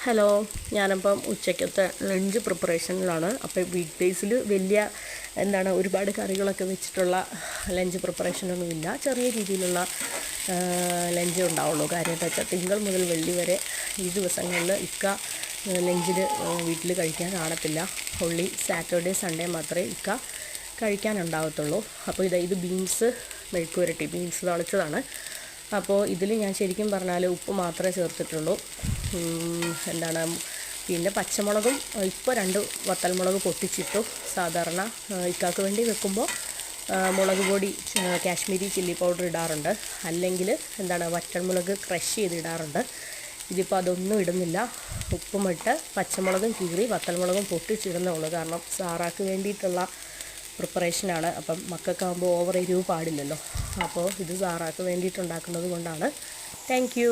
Hello, ഞാനപ്പം ഉച്ചയ്ക്കത്തെ lunch പ്രിപ്പറേഷനിലാണ്. അപ്പോൾ week ഡേയ്സിൽ വലിയ ഒരുപാട് കറികളൊക്കെ വെച്ചിട്ടുള്ള ലഞ്ച് പ്രിപ്പറേഷനൊന്നുമില്ല. ചെറിയ രീതിയിലുള്ള ലഞ്ച് ഉണ്ടാവുള്ളൂ. കാര്യമായിട്ട് വെച്ചാൽ തിങ്കൾ മുതൽ വെള്ളി വരെ ഈ ദിവസങ്ങളിൽ ലഞ്ചിന് വീട്ടിൽ കഴിക്കാൻ കാണത്തില്ല. ഒള്ളി സാറ്റർഡേ സൺഡേ മാത്രമേ കഴിക്കാനുണ്ടാകത്തുള്ളൂ. അപ്പോൾ ഇത് ബീൻസ് മെഴുക്കുവരട്ടി, ബീൻസ് തളിച്ചതാണ്. അപ്പോൾ ഇതിൽ ഞാൻ ശരിക്കും പറഞ്ഞാൽ ഉപ്പ് മാത്രമേ ചേർത്തിട്ടുള്ളൂ. പിന്നെ പച്ചമുളകും ഇപ്പോൾ 2 വത്തൽമുളക് പൊട്ടിച്ചിട്ടു. സാധാരണ ഇക്കാക്ക് വേണ്ടി വെക്കുമ്പോൾ മുളക് പൊടി കാശ്മീരി ചില്ലി പൗഡർ ഇടാറുണ്ട്, അല്ലെങ്കിൽ വറ്റൽമുളക് ക്രഷ് ചെയ്തിടാറുണ്ട്. ഇതിപ്പോൾ അതൊന്നും ഇടുന്നില്ല. ഉപ്പും ഇട്ട് പച്ചമുളകും കീറി വത്തൽമുളകും പൊട്ടിച്ചിടുന്നുള്ളൂ. കാരണം സാറാക്ക് വേണ്ടിയിട്ടുള്ള പ്രിപ്പറേഷനാണ്. അപ്പം മക്കൾക്കാകുമ്പോൾ ഓവർ എരിവ് പാടില്ലല്ലോ. അപ്പോൾ ഇത് സാറാക്ക് വേണ്ടിയിട്ടുണ്ടാക്കുന്നത് കൊണ്ടാണ്. Thank you.